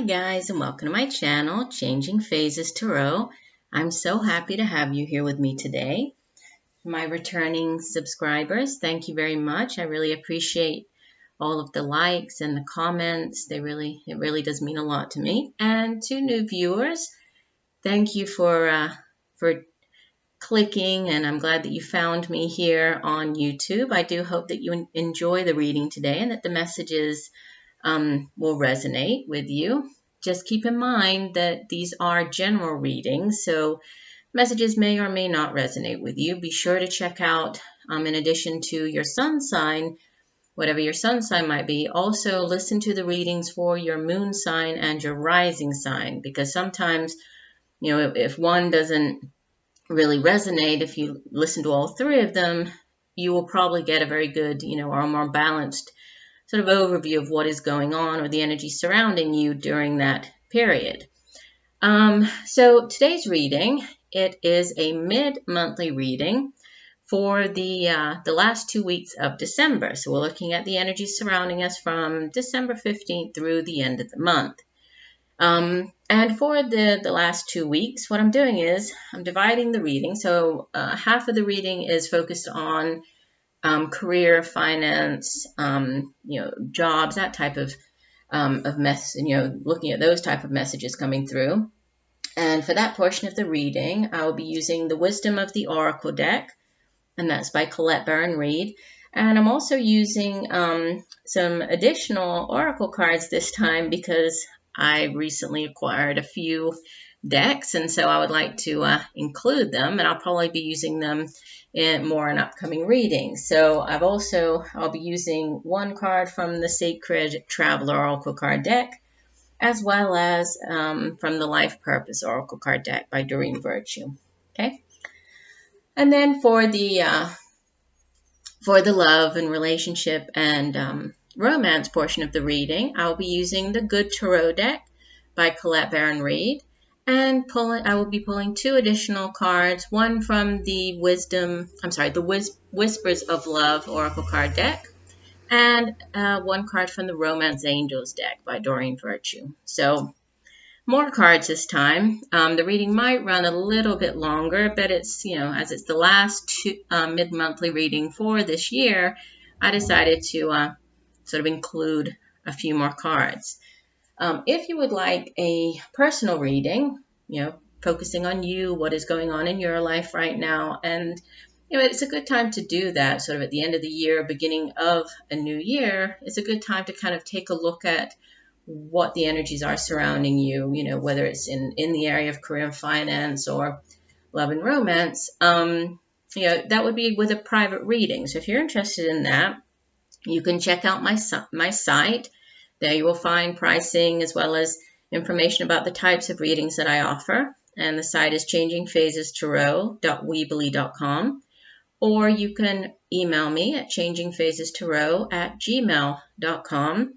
guys, and welcome to my channel, Changing Phases Tarot. I'm so happy to have you here with me today. My returning subscribers, thank you very much. I really appreciate all of the likes and the comments. It really does mean a lot to me. And to new viewers, thank you for clicking, and I'm glad that you found me here on YouTube. I do hope that you enjoy the reading today and that the messages will resonate with you. Just keep in mind that these are general readings, so messages may or may not resonate with you. Be sure to check out, in addition to your sun sign, whatever your sun sign might be, also listen to the readings for your moon sign and your rising sign, because sometimes, if one doesn't really resonate, if you listen to all three of them, you will probably get a very good, or a more balanced sort of overview of what is going on or the energy surrounding you during that period. So today's reading, it is a mid-monthly reading for the last 2 weeks of December. So we're looking at the energy surrounding us from December 15th through the end of the month. And for the last 2 weeks, what I'm doing is I'm dividing the reading. So half of the reading is focused on career, finance, jobs, that type of mess, looking at those type of messages coming through. And for that portion of the reading, I will be using the Wisdom of the Oracle deck, and that's by Colette Baron-Reid. And I'm also using some additional Oracle cards this time because I recently acquired a few decks, and so I would like to include them, and I'll probably be using them more in upcoming readings. So I'll be using one card from the Sacred Traveler Oracle card deck, as well as from the Life Purpose Oracle card deck by Doreen Virtue. Okay, and then for the love and relationship and romance portion of the reading, I'll be using the Good Tarot deck by Colette Baron-Reid. And I will be pulling two additional cards, one from the Whispers of Love Oracle card deck, and one card from the Romance Angels deck by Doreen Virtue. So more cards this time. The reading might run a little bit longer, but it's, as it's the last mid-monthly reading for this year, I decided to sort of include a few more cards. If you would like a personal reading, focusing on you, what is going on in your life right now, and it's a good time to do that sort of at the end of the year, beginning of a new year. It's a good time to kind of take a look at what the energies are surrounding you, whether it's in the area of career and finance or love and romance. That would be with a private reading. So if you're interested in that, you can check out my site. There you will find pricing as well as information about the types of readings that I offer. And the site is changingphasestarot.weebly.com. Or you can email me at changingphasestarot@gmail.com.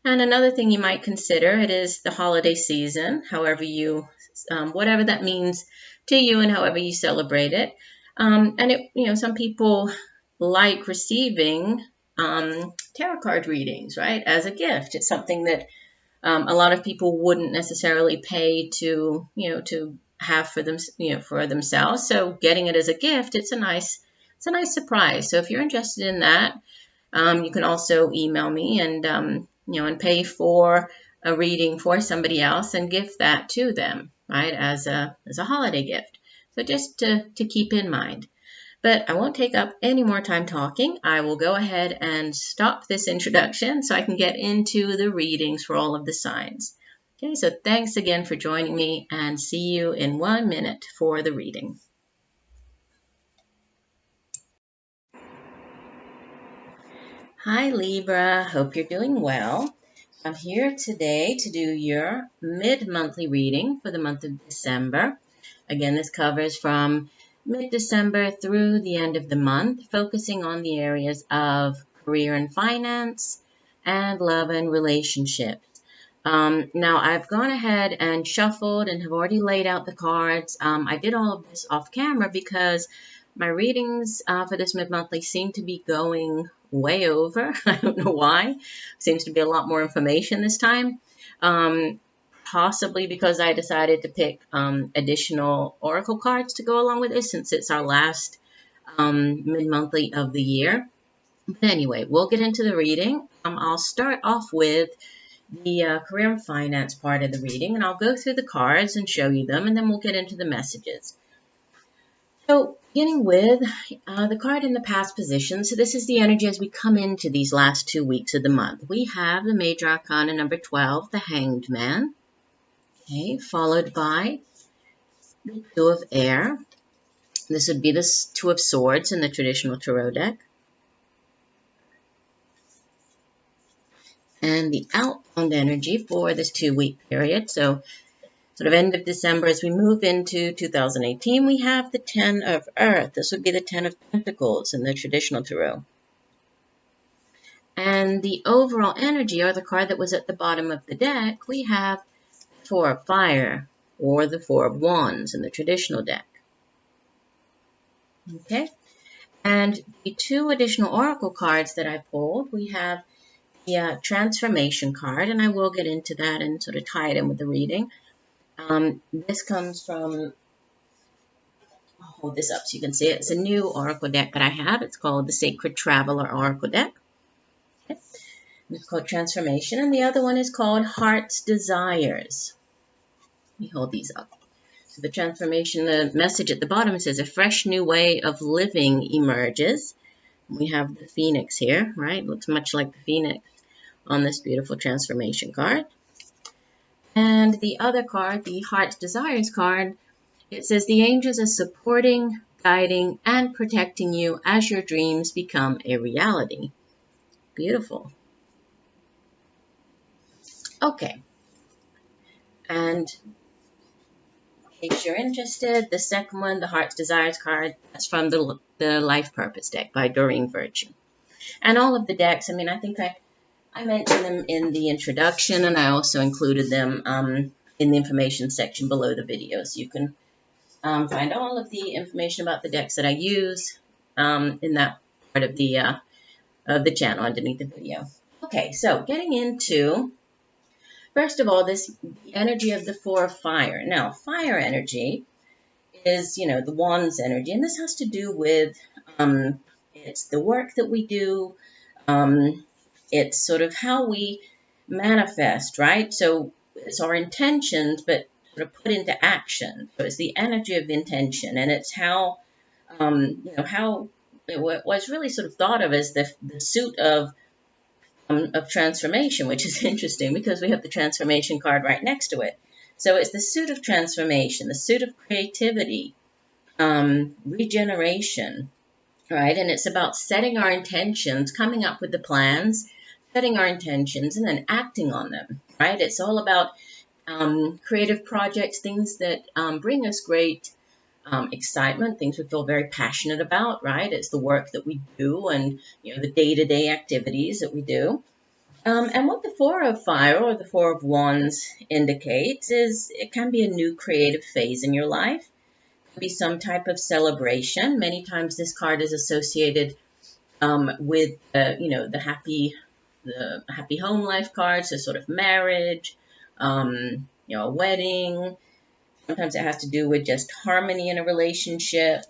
And another thing you might consider, it is the holiday season, whatever that means to you and however you celebrate it. Some people like receiving tarot card readings, right, as a gift. It's something that a lot of people wouldn't necessarily pay to have for them, for themselves. So getting it as a gift, it's a nice surprise. So if you're interested in that, you can also email me and and pay for a reading for somebody else and gift that to them, right, as a holiday gift. So just to keep in mind. But I won't take up any more time talking. I will go ahead and stop this introduction so I can get into the readings for all of the signs. Okay, so thanks again for joining me, and see you in 1 minute for the reading. Hi Libra, hope you're doing well. I'm here today to do your mid-monthly reading for the month of December. Again, this covers from mid-December through the end of the month, focusing on the areas of career and finance and love and relationships. Now, I've gone ahead and shuffled and have already laid out the cards. I did all of this off camera because my readings for this mid-monthly seem to be going way over. I don't know why. Seems to be a lot more information this time. possibly because I decided to pick additional oracle cards to go along with this, since it's our last mid-monthly of the year. But anyway, we'll get into the reading. I'll start off with the career and finance part of the reading, and I'll go through the cards and show you them, and then we'll get into the messages. So beginning with the card in the past position, so this is the energy as we come into these last 2 weeks of the month. We have the Major Arcana number 12, the Hanged Man, okay, followed by the Two of Air. This would be the Two of Swords in the traditional tarot deck. And the outbound energy for this 2-week period, so sort of end of December as we move into 2018, we have the Ten of Earth. This would be the Ten of Pentacles in the traditional tarot. And the overall energy, or the card that was at the bottom of the deck, we have the Four of Fire, or the Four of Wands in the traditional deck. Okay, and the two additional oracle cards that I pulled, we have the Transformation card, and I will get into that and sort of tie it in with the reading. This comes from, I'll hold this up so you can see it. It's a new oracle deck that I have. It's called the Sacred Traveler Oracle Deck. Okay. It's called Transformation, and the other one is called Heart's Desires. Let me hold these up. So the Transformation, the message at the bottom says, a fresh new way of living emerges. We have the Phoenix here, right? Looks much like the Phoenix on this beautiful Transformation card. And the other card, the Heart's Desires card, it says the angels are supporting, guiding, and protecting you as your dreams become a reality. Beautiful. Okay. And in case you're interested, the second one, the Heart's Desires card, that's from the Life Purpose deck by Doreen Virtue. And all of the decks, I mean, I think I mentioned them in the introduction, and I also included them in the information section below the video. So you can find all of the information about the decks that I use in that part of the channel underneath the video. Okay, so getting into, first of all, the energy of the Four of Fire. Now, fire energy is, the Wands energy, and this has to do with, it's the work that we do, it's sort of how we manifest, right? So it's our intentions, but sort of put into action. So it's the energy of intention, and it's how, how it was really sort of thought of as the suit of transformation, which is interesting because we have the Transformation card right next to it. So it's the suit of transformation, the suit of creativity, regeneration, right? And it's about setting our intentions, coming up with the plans, setting our intentions, and then acting on them, right? It's all about creative projects, things that bring us great excitement, things we feel very passionate about, right? It's the work that we do and, the day-to-day activities that we do. And what the Four of Fire or the Four of Wands indicates is it can be a new creative phase in your life. It could be some type of celebration. Many times this card is associated with, the happy home life cards, so sort of marriage, a wedding. Sometimes it has to do with just harmony in a relationship.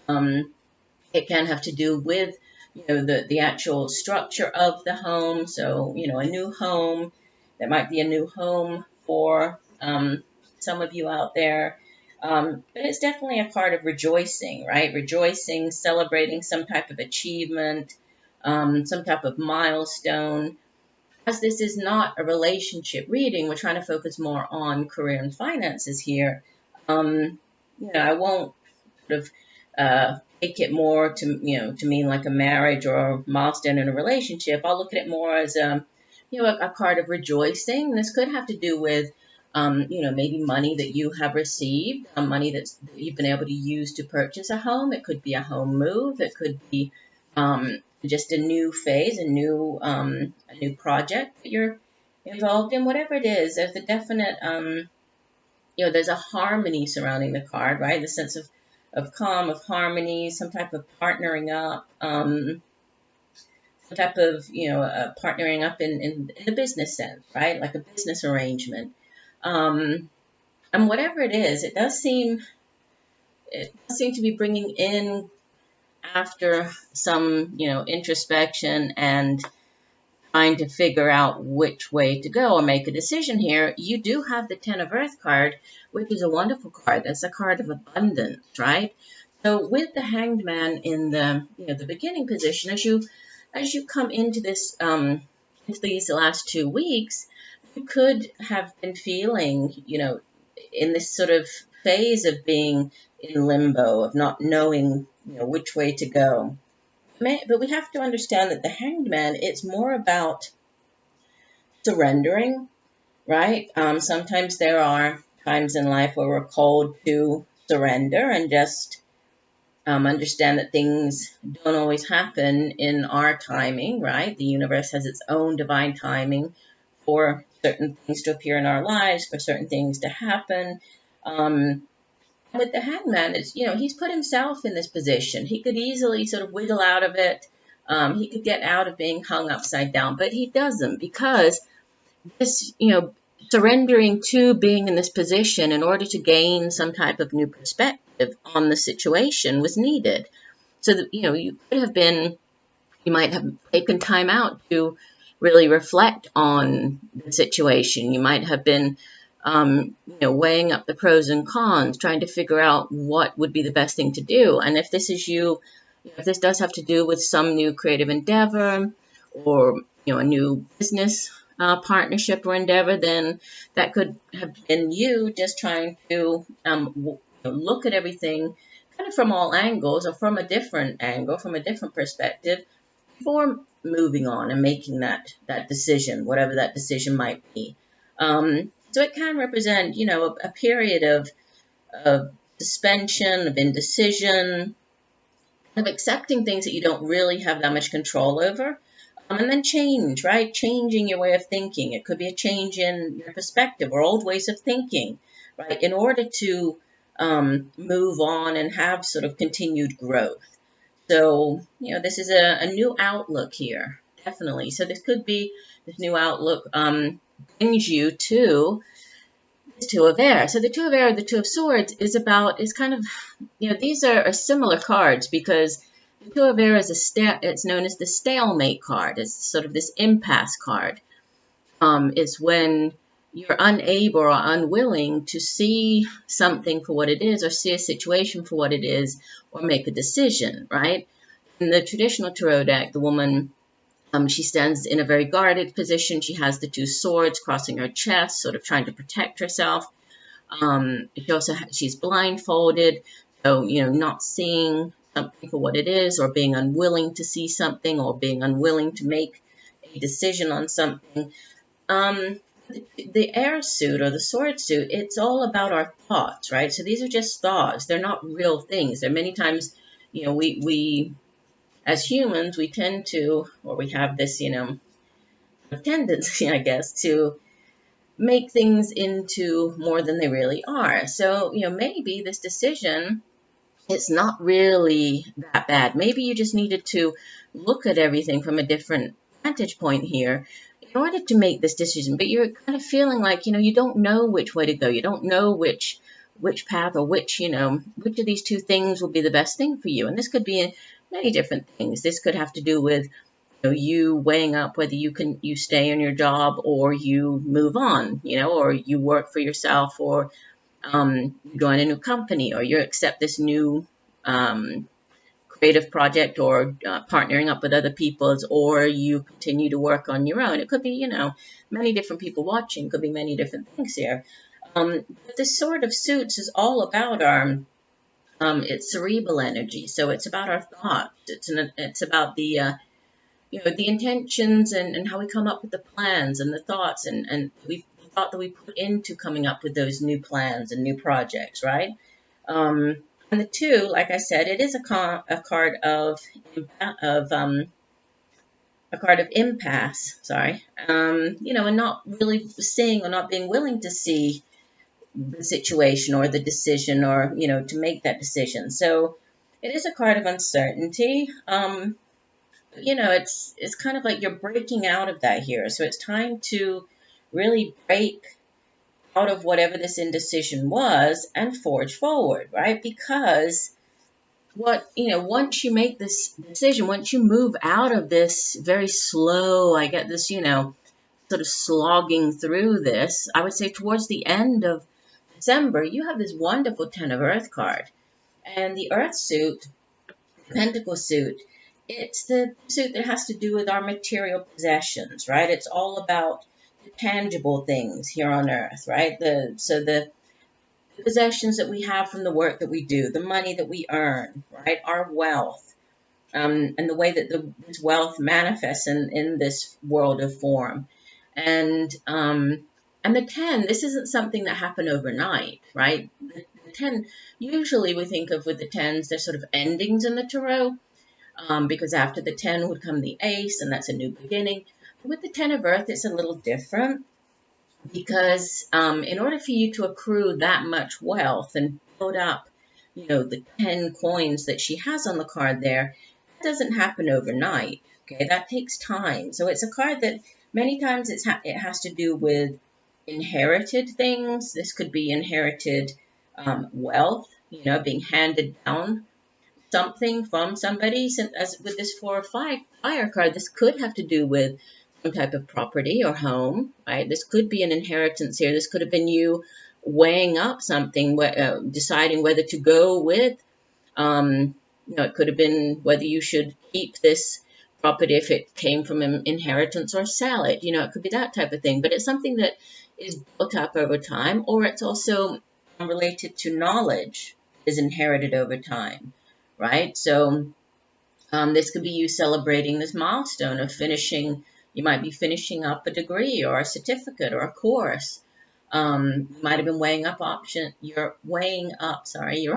It can have to do with, the actual structure of the home. So, a new home. There might be a new home for some of you out there. But it's definitely a card of rejoicing, right? Rejoicing, celebrating some type of achievement, some type of milestone. As this is not a relationship reading, we're trying to focus more on career and finances here. I won't sort of take it more to mean like a marriage or a milestone in a relationship. I'll look at it more as a card of rejoicing. This could have to do with maybe money that you have received, money that you've been able to use to purchase a home. It could be a home move. It could be just a new phase, a new project that you're involved in. Whatever it is, there's a definite, there's a harmony surrounding the card, right? The sense of calm, of harmony, some type of partnering up, some type of, partnering up in the business sense, right? Like a business arrangement. And whatever it is, it does seem to be bringing in, after some, introspection and trying to figure out which way to go or make a decision here. You do have the Ten of Earth card, which is a wonderful card. That's a card of abundance, right? So with the Hanged Man in the, the beginning position, as you come into this, into these last 2 weeks, you could have been feeling, in this sort of phase of being in limbo, of not knowing, which way to go. But we have to understand that the Hanged Man, it's more about surrendering, right? Sometimes there are times in life where we're called to surrender and just understand that things don't always happen in our timing, right? The universe has its own divine timing for certain things to appear in our lives, for certain things to happen. With the Hangman, it's, he's put himself in this position. He could easily sort of wiggle out of it. He could get out of being hung upside down, but he doesn't, because this, surrendering to being in this position in order to gain some type of new perspective on the situation was needed. So that, you might have taken time out to really reflect on the situation. You might have been, weighing up the pros and cons, trying to figure out what would be the best thing to do. And if this is if this does have to do with some new creative endeavor, or, a new business partnership or endeavor, then that could have been you just trying to look at everything kind of from all angles, or from a different angle, from a different perspective, before moving on and making that decision, whatever that decision might be. So it can represent, a period of suspension, of indecision, of accepting things that you don't really have that much control over. And then change, right? Changing your way of thinking. It could be a change in your perspective or old ways of thinking, right? In order to move on and have sort of continued growth. So, this is a new outlook here, definitely. So this could be, this new outlook brings you to this Two of Air. So the Two of Air, the Two of Swords is kind of, these are similar cards, because the Two of Air is it's known as the stalemate card. It's sort of this impasse card. It's when you're unable or unwilling to see something for what it is, or see a situation for what it is, or make a decision, right? In the traditional tarot deck, the woman, she stands in a very guarded position. She has the two swords crossing her chest, sort of trying to protect herself. She's blindfolded, so, not seeing something for what it is, or being unwilling to see something, or being unwilling to make a decision on something. The air suit, or the sword suit, it's all about our thoughts, right? So these are just thoughts. They're not real things. They're many times, we as humans, we tend to, or we have this, tendency, I guess, to make things into more than they really are. So, maybe this decision, it's not really that bad. Maybe you just needed to look at everything from a different vantage point here in order to make this decision. But you're kind of feeling like, you don't know which way to go. You don't know which path, or which of these two things will be the best thing for you. And this could be many different things. This could have to do with, you weighing up whether you stay in your job, or you move on, or you work for yourself, or you join a new company, or you accept this new creative project, or partnering up with other people's, or you continue to work on your own. It could be, many different people watching, could be many different things here. But this Sword of Suits is all about our, it's cerebral energy. So it's about our thoughts. It's about the, the intentions, and how we come up with the plans and the thoughts, and the thought that we put into coming up with those new plans and new projects, right? And the two, like I said, it is a card of impasse. Sorry, and not really seeing, or not being willing to see the situation or the decision, or to make that decision. So it is a card of uncertainty. It's kind of like you're breaking out of that here. So it's time to really break out of whatever this indecision was and forge forward, right? Because once you make this decision, once you move out of this very slow, I get this, sort of slogging through this, I would say towards the end of December, you have this wonderful Ten of Earth card. And the Earth suit, the Pentacle suit, it's the suit that has to do with our material possessions, right? It's all about the tangible things here on Earth, right? The possessions that we have from the work that we do, the money that we earn, right? Our wealth, and the way that this wealth manifests in this world of form. And the 10, this isn't something that happened overnight, right? The 10, usually we think of with the 10s, they're sort of endings in the tarot, because after the 10 would come the ace, and that's a new beginning. But with the 10 of Earth, it's a little different, because in order for you to accrue that much wealth and build up, the 10 coins that she has on the card there, that doesn't happen overnight. Okay, that takes time. So it's a card that many times it has to do with inherited things. This could be inherited wealth, being handed down something from somebody. As with this 4 of fire card, this could have to do with some type of property or home, right? This could be an inheritance here. This could have been you weighing up something, deciding whether to go with. It could have been whether you should keep this property if it came from an inheritance or sell it. It could be that type of thing. But it's something that is built up over time, or it's also related to knowledge is inherited over time, right? So this could be you celebrating this milestone of finishing. You might be finishing up a degree or a certificate or a course. You might have been weighing up your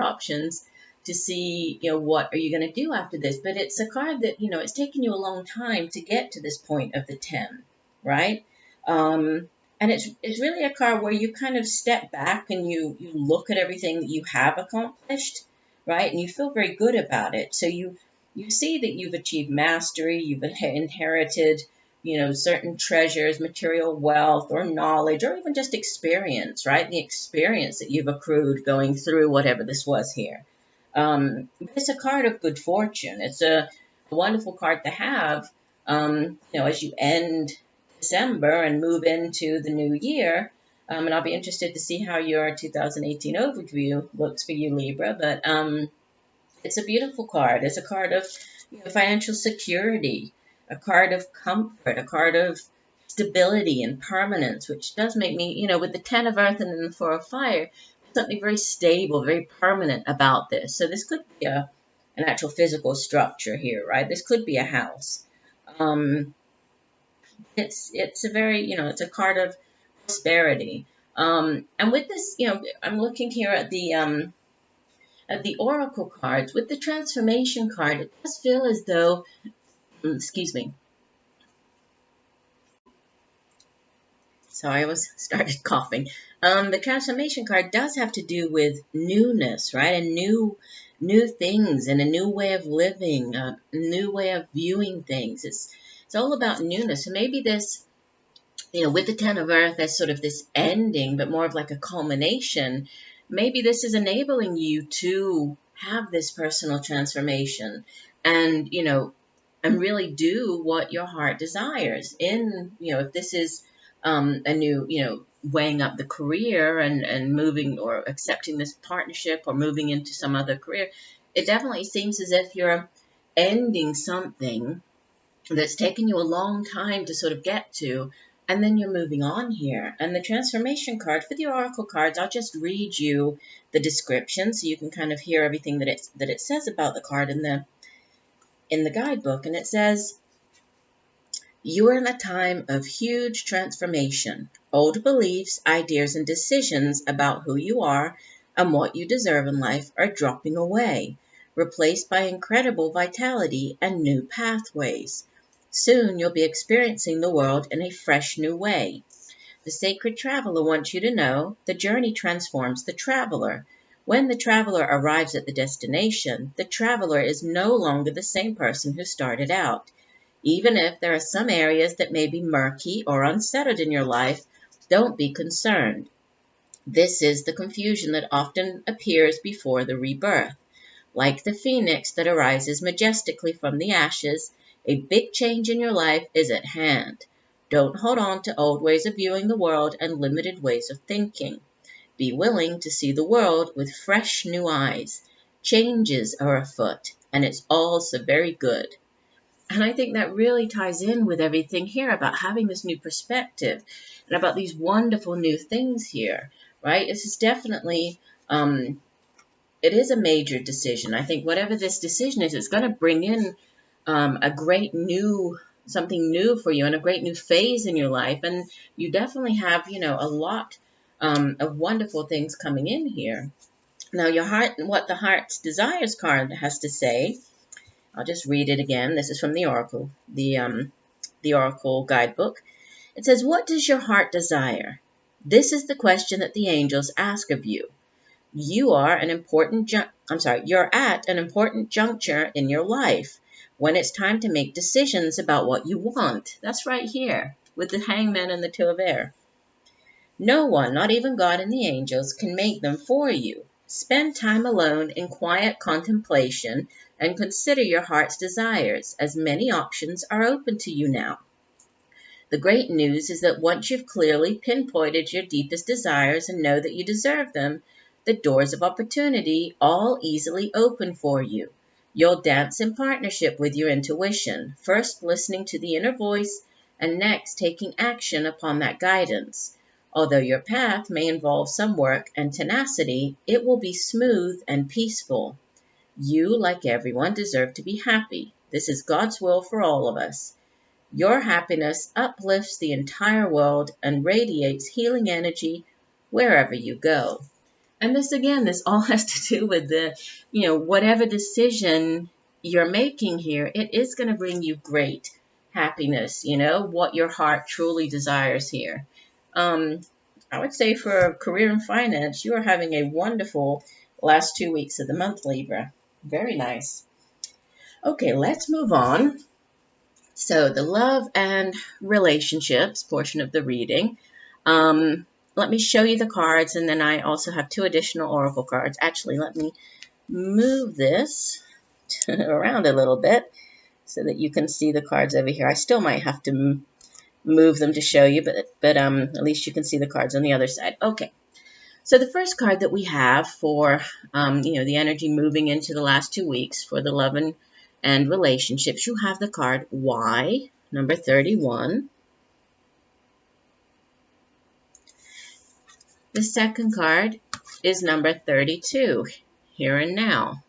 options to see, what are you going to do after this. But it's a card that, it's taken you a long time to get to this point of the 10, right? And it's really a card where you kind of step back and you look at everything that you have accomplished, right? And you feel very good about it. So you see that you've achieved mastery, you've inherited, certain treasures, material wealth, or knowledge, or even just experience, right? The experience that you've accrued going through whatever this was here. It's a card of good fortune. It's a wonderful card to have, as you end December and move into the new year. And I'll be interested to see how your 2018 overview looks for you, Libra. But it's a beautiful card. It's a card of financial security, a card of comfort, a card of stability and permanence, which does make me, with the 10 of Earth and then the 4 of Fire, something very stable, very permanent about this. So this could be an actual physical structure here, right? This could be a house. It's a very, it's a card of prosperity. And with this, I'm looking here at the Oracle cards. With the Transformation card, it does feel as though, excuse me. Sorry, I started coughing. The Transformation card does have to do with newness, right? And new things and a new way of living, a new way of viewing things. It's all about newness. So maybe this, with the 10 of Earth as sort of this ending, but more of like a culmination, maybe this is enabling you to have this personal transformation and, and really do what your heart desires. If this is a new, weighing up the career and moving or accepting this partnership or moving into some other career, it definitely seems as if you're ending something that's taken you a long time to sort of get to, and then you're moving on here. And the Transformation card, for the Oracle cards, I'll just read you the description so you can kind of hear everything that it says about the card in the guidebook. And it says, you are in a time of huge transformation. Old beliefs, ideas, and decisions about who you are and what you deserve in life are dropping away, replaced by incredible vitality and new pathways. Soon you'll be experiencing the world in a fresh new way. The sacred traveler wants you to know the journey transforms the traveler. When the traveler arrives at the destination, the traveler is no longer the same person who started out. Even if there are some areas that may be murky or unsettled in your life, don't be concerned. This is the confusion that often appears before the rebirth. Like the phoenix that arises majestically from the ashes, a big change in your life is at hand. Don't hold on to old ways of viewing the world and limited ways of thinking. Be willing to see the world with fresh new eyes. Changes are afoot, and it's all so very good. And I think that really ties in with everything here about having this new perspective and about these wonderful new things here, right? This is definitely, it is a major decision. I think whatever this decision is, it's going to bring in a great new, something new for you and a great new phase in your life. And you definitely have, a lot of wonderful things coming in here. Now, your heart, what the Heart's Desires card has to say, I'll just read it again. This is from the Oracle, the Oracle Guidebook. It says, "What does your heart desire? This is the question that the angels ask of you. You're at an important juncture in your life when it's time to make decisions about what you want." That's right here with the Hangman and the Two of Air. "No one, not even God and the angels, can make them for you. Spend time alone in quiet contemplation and consider your heart's desires, as many options are open to you now. The great news is that once you've clearly pinpointed your deepest desires and know that you deserve them, the doors of opportunity all easily open for you. You'll dance in partnership with your intuition, first listening to the inner voice and next taking action upon that guidance. Although your path may involve some work and tenacity, it will be smooth and peaceful. You, like everyone, deserve to be happy. This is God's will for all of us. Your happiness uplifts the entire world and radiates healing energy wherever you go." And this all has to do with whatever decision you're making here, it is going to bring you great happiness, what your heart truly desires here. I would say for career and finance, you are having a wonderful last 2 weeks of the month, Libra. Very nice. Okay, let's move on. So the love and relationships portion of the reading. Let me show you the cards, and then I also have 2 additional oracle cards. Actually, let me move this around a little bit so that you can see the cards over here. I still might have to move them to show you, but at least you can see the cards on the other side. Okay. So the first card that we have for, the energy moving into the last 2 weeks for the love and relationships, you have the card Y, number 31. The second card is number 32, Here and Now.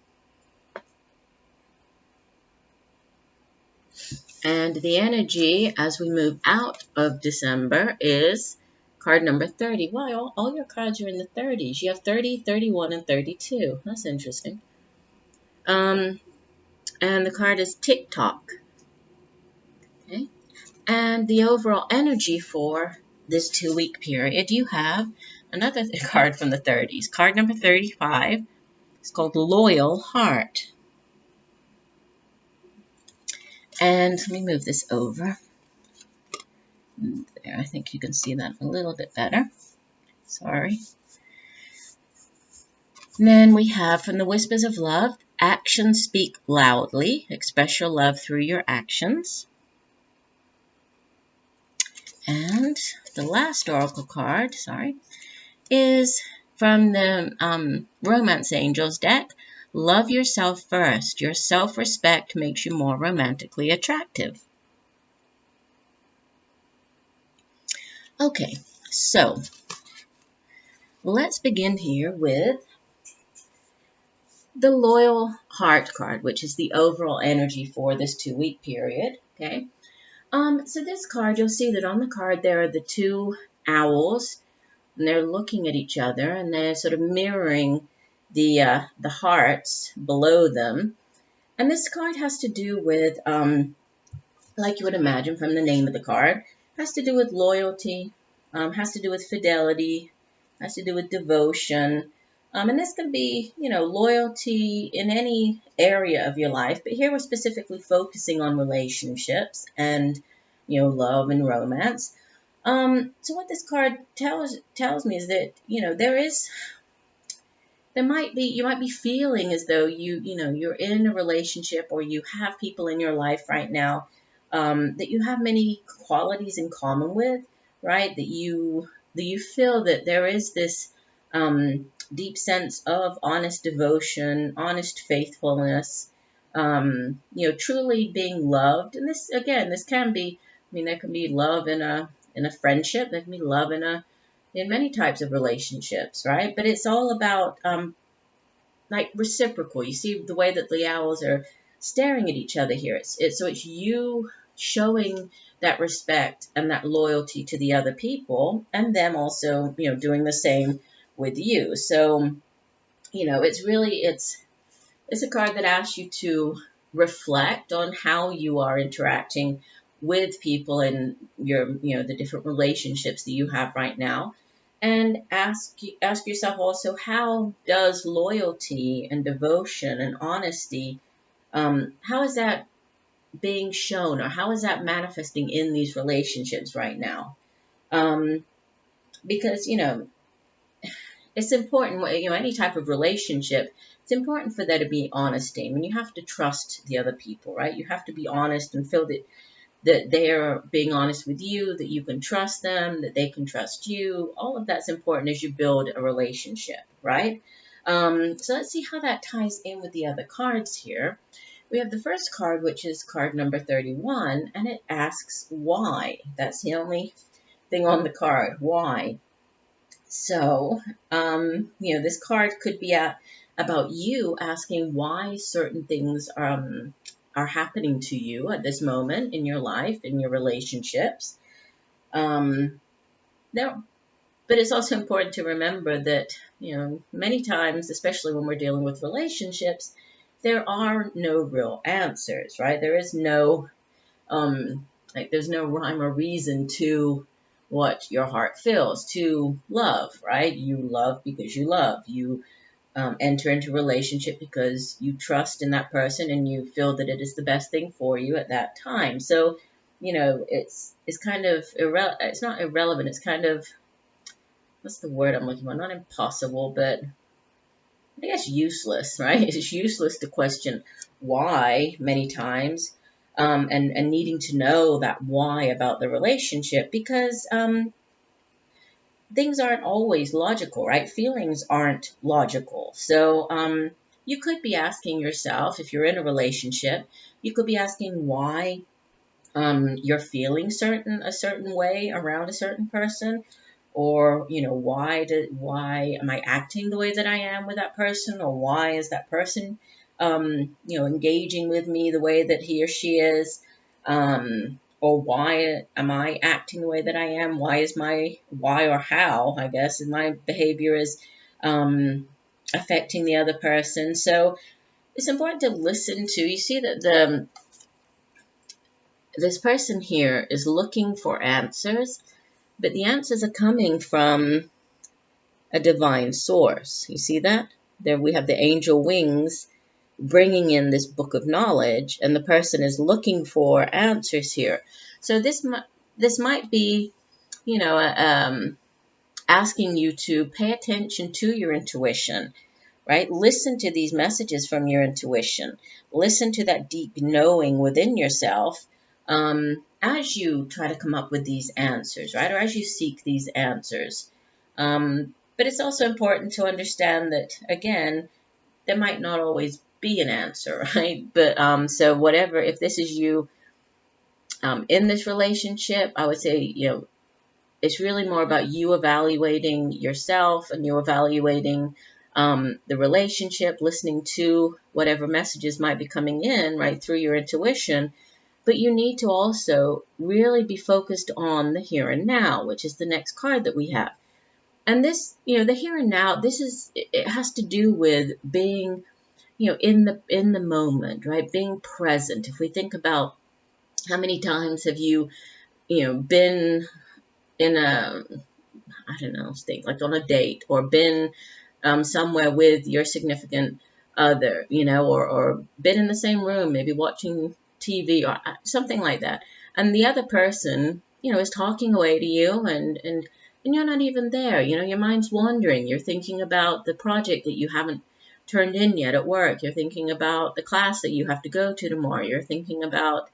And the energy as we move out of December is card number 30. Wow, all your cards are in the 30s. You have 30, 31, and 32. That's interesting. And the card is TikTok. Okay. And the overall energy for this 2-week period, you have another card from the 30s. Card number 35. It's called Loyal Heart. And let me move this over. There, I think you can see that a little bit better. Sorry. And then we have from the Whispers of Love, Actions Speak Loudly. Express your love through your actions. And the last oracle card, is from the Romance Angels deck. Love yourself first. Your self-respect makes you more romantically attractive. Okay, so let's begin here with the Loyal Heart card, which is the overall energy for this 2-week period. Okay, so this card, you'll see that on the card there are the 2 owls, and they're looking at each other, and they're sort of mirroring the hearts below them. And this card has to do with, like you would imagine from the name of the card, has to do with loyalty, has to do with fidelity, has to do with devotion. And this can be, loyalty in any area of your life. But here we're specifically focusing on relationships and, love and romance. So what this card tells me is that, you might be feeling as though you're in a relationship, or you have people in your life right now, that you have many qualities in common with, right? That you feel that there is this deep sense of honest devotion, honest faithfulness, truly being loved. And this can be, there can be love in a friendship, there can be love in many types of relationships, right? But it's all about like reciprocal. You see the way that the owls are staring at each other here. It's you showing that respect and that loyalty to the other people, and them also, doing the same with you. So, it's a card that asks you to reflect on how you are interacting with people in the different relationships that you have right now. And ask yourself also, how does loyalty and devotion and honesty, how is that being shown, or how is that manifesting in these relationships right now? Because, it's important, any type of relationship, it's important for there to be honesty. I mean, you have to trust the other people, right? You have to be honest and feel that they're being honest with you, that you can trust them, that they can trust you. All of that's important as you build a relationship, right? So let's see how that ties in with the other cards here. We have the first card, which is card number 31, and it asks why. That's the only thing on the card, why. So, this card could be about you asking why certain things are happening to you at this moment in your life, in your relationships. Now, but it's also important to remember that, many times, especially when we're dealing with relationships, there are no real answers, right? There is no, there's no rhyme or reason to what your heart feels, to love, right? You love because you love. You enter into a relationship because you trust in that person and you feel that it is the best thing for you at that time. So, it's kind of it's not irrelevant. It's kind of, what's the word I'm looking for? Not impossible, but I guess useless, right? It's useless to question why many times, and needing to know that why about the relationship, because things aren't always logical, right? Feelings aren't logical. So you could be asking yourself, if you're in a relationship, you could be asking why you're feeling a certain way around a certain person, or why am I acting the way that I am with that person, or why is that person engaging with me the way that he or she is, or why am I acting the way that I am? Why or how, I guess, is my behavior is affecting the other person. So it's important to listen to. You see that this person here is looking for answers, but the answers are coming from a divine source. You see that? There we have the angel wings bringing in this book of knowledge, and the person is looking for answers here. So this might be, asking you to pay attention to your intuition, right? Listen to these messages from your intuition. Listen to that deep knowing within yourself, as you try to come up with these answers, right? Or as you seek these answers. But it's also important to understand that, again, there might not always be an answer, right? But so whatever, if this is you in this relationship, I would say, it's really more about you evaluating yourself, and you evaluating the relationship, listening to whatever messages might be coming in, right, through your intuition. But you need to also really be focused on the here and now, which is the next card that we have. And this, the here and now, it has to do with being, in the moment, right? Being present. If we think about how many times have you, been in a, I don't know, like on a date, or been somewhere with your significant other, or been in the same room, maybe watching TV or something like that. And the other person, is talking away to you, and you're not even there. Your mind's wandering. You're thinking about the project that you haven't turned in yet at work. You're thinking about the class that you have to go to tomorrow. You're thinking about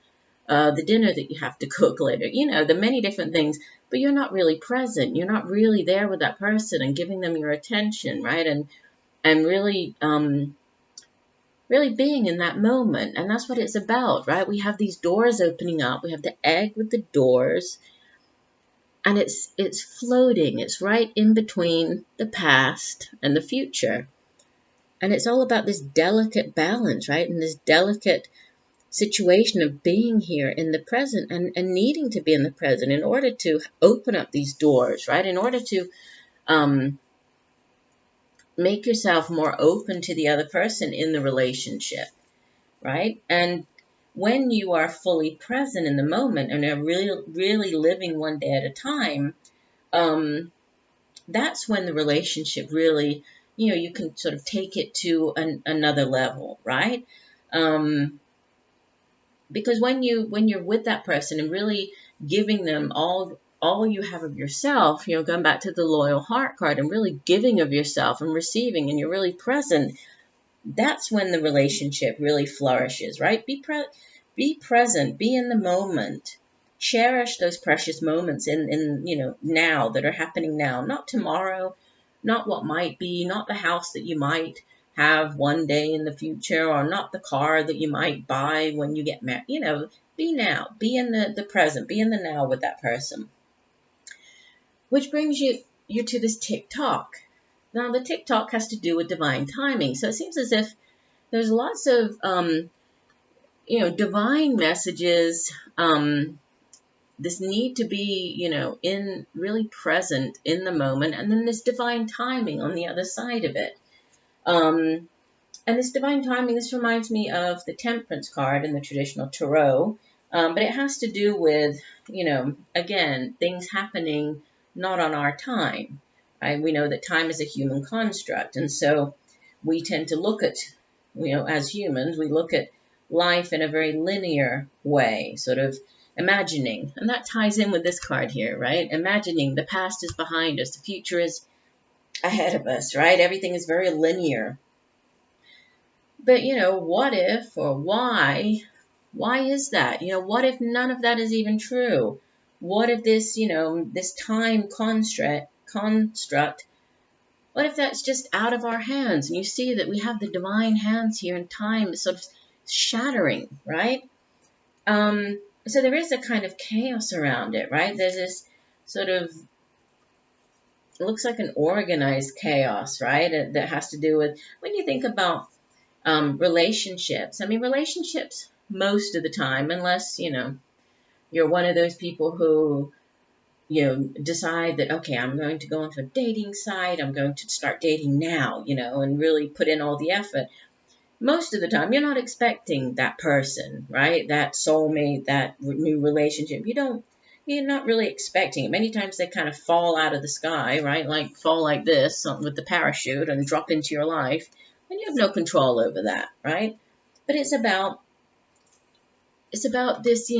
the dinner that you have to cook later. The many different things, but you're not really present. You're not really there with that person and giving them your attention, right? And really, really being in that moment. And that's what it's about, right? We have these doors opening up. We have the egg with the doors, and it's floating. It's right in between the past and the future. And it's all about this delicate balance, right? And this delicate situation of being here in the present, and needing to be in the present in order to open up these doors, right? In order to make yourself more open to the other person in the relationship, right? And when you are fully present in the moment and are really living one day at a time, that's when the relationship really, you can sort of take it to another level, right? Because when you're with that person and really giving them all you have of yourself, going back to the loyal heart card, and really giving of yourself and receiving, and you're really present, that's when the relationship really flourishes, right? Be present, be in the moment, cherish those precious moments in now, that are happening now, not tomorrow, not what might be, not the house that you might have one day in the future, or not the car that you might buy when you get married. Be now, be in the present, be in the now with that person. Which brings you to this TikTok. Now, the TikTok has to do with divine timing. So it seems as if there's lots of divine messages, this need to be, in really present in the moment, and then this divine timing on the other side of it. And this divine timing, this reminds me of the Temperance card in the traditional tarot, but it has to do with, again, things happening not on our time. Right? We know that time is a human construct, and so we tend to look at, as humans, we look at life in a very linear way, sort of imagining. And that ties in with this card here, right? Imagining the past is behind us, the future is ahead of us, right? Everything is very linear. But, what if, or why is that? What if none of that is even true? What if this, this time construct, what if that's just out of our hands? And you see that we have the divine hands here, and time is sort of shattering, right? So there is a kind of chaos around it, right? There's this sort of, it looks like an organized chaos, right? That has to do with, when you think about relationships. I mean, relationships most of the time, unless, you're one of those people who, decide that, okay, I'm going to go onto a dating site, I'm going to start dating now, and really put in all the effort. Most of the time, you're not expecting that person, right? That soulmate, that new relationship. You're not really expecting it. Many times they kind of fall out of the sky, right? Like fall like this, something with the parachute, and drop into your life. And you have no control over that, right? But it's about this,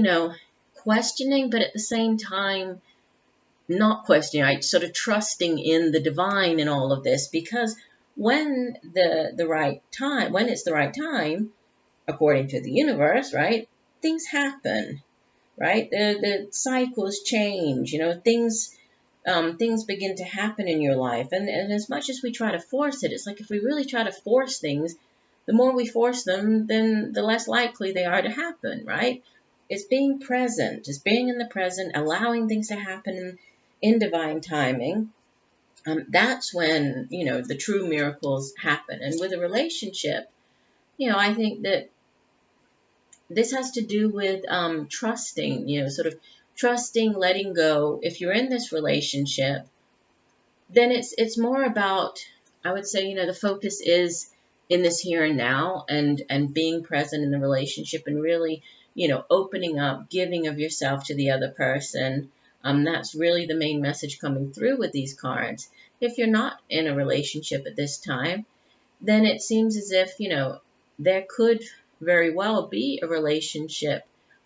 questioning, but at the same time, not questioning, right? Sort of trusting in the divine in all of this, because when it's the right time, according to the universe, right? Things happen, right? The cycles change, things begin to happen in your life. And as much as we try to force it, it's like if we really try to force things, the more we force them, then the less likely they are to happen, right? It's being present, just being in the present, allowing things to happen in divine timing. That's when, the true miracles happen. And with a relationship, I think that this has to do with trusting, sort of trusting, letting go. If you're in this relationship, then it's more about, I would say, the focus is in this here and now, and being present in the relationship, and really, opening up, giving of yourself to the other person. That's really the main message coming through with these cards. If you're not in a relationship at this time, then it seems as if, there could very well be a relationship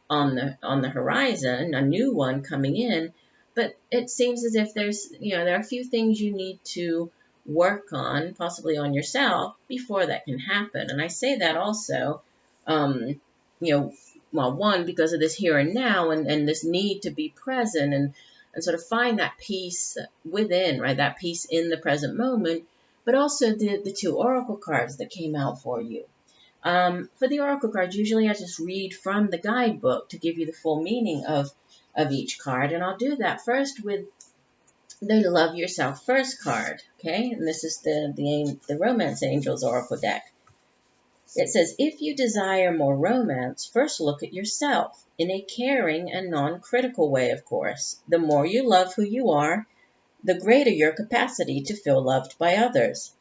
on the horizon, a new one coming in, but it seems as if there's, there are a few things you need to work on, possibly on yourself, before that can happen. And I say that also, well, one, because of this here and now, and this need to be present and sort of find that peace within, right? That peace in the present moment, but also the two oracle cards that came out for you. For the oracle cards, usually I just read from the guidebook to give you the full meaning of each card. And I'll do that first with the Love Yourself First card, okay? And this is the Romance Angels Oracle deck. It says, if you desire more romance, first look at yourself in a caring and non-critical way, of course. The more you love who you are, the greater your capacity to feel loved by others.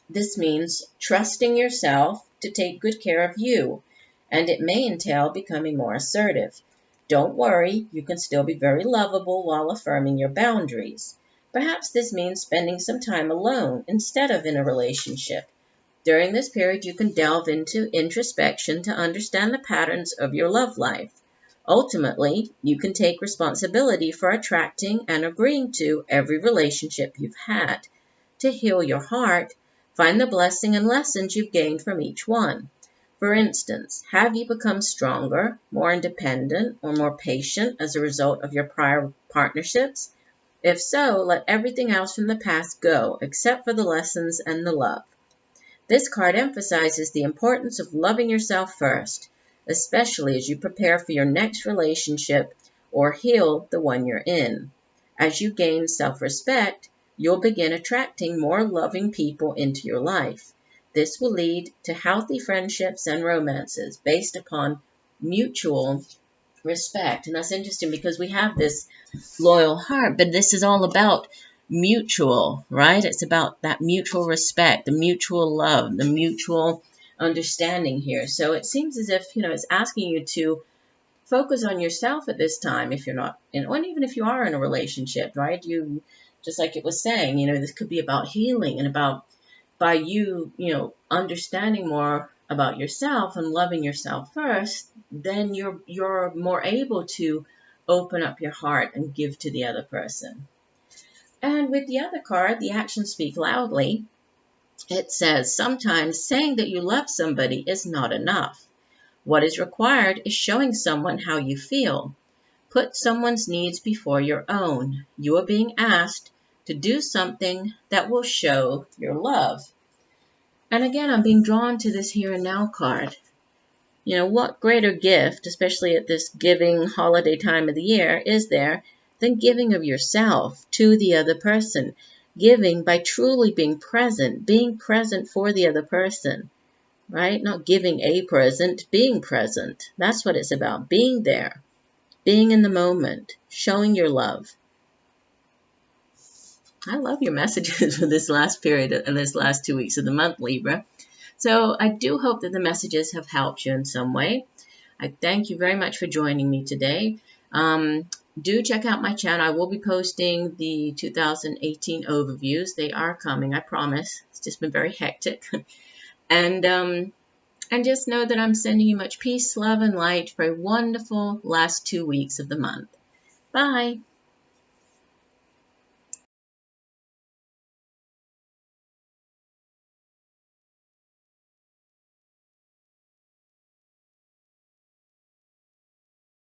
This means trusting yourself to take good care of you, and it may entail becoming more assertive. Don't worry, you can still be very lovable while affirming your boundaries. Perhaps this means spending some time alone instead of in a relationship. During this period, you can delve into introspection to understand the patterns of your love life. Ultimately, you can take responsibility for attracting and agreeing to every relationship you've had. To heal your heart, find the blessing and lessons you've gained from each one. For instance, have you become stronger, more independent, or more patient as a result of your prior partnerships? If so, let everything else from the past go, except for the lessons and the love. This card emphasizes the importance of loving yourself first, especially as you prepare for your next relationship or heal the one you're in. As you gain self-respect, you'll begin attracting more loving people into your life. This will lead to healthy friendships and romances based upon mutual respect. And that's interesting because we have this loyal heart, but this is all about mutual, right? It's about that mutual respect, the mutual love, the mutual understanding here. So it seems as if, it's asking you to focus on yourself at this time if you're not in, or even if you are in a relationship, right? You, just like it was saying, this could be about healing and about by you, understanding more about yourself and loving yourself first, then you're more able to open up your heart and give to the other person. And with the other card, the actions speak loudly. It says, sometimes saying that you love somebody is not enough. What is required is showing someone how you feel. Put someone's needs before your own. You are being asked to do something that will show your love. And again, I'm being drawn to this here and now card. What greater gift, especially at this giving holiday time of the year, is there than giving of yourself to the other person? Giving by truly being present for the other person, right? Not giving a present, being present. That's what it's about, being there, being in the moment, showing your love. I love your messages for this last period and this last 2 weeks of the month, Libra. So I do hope that the messages have helped you in some way. I thank you very much for joining me today. Do check out my channel. I will be posting the 2018 overviews. They are coming, I promise. It's just been very hectic. And just know that I'm sending you much peace, love, and light for a wonderful last 2 weeks of the month. Bye.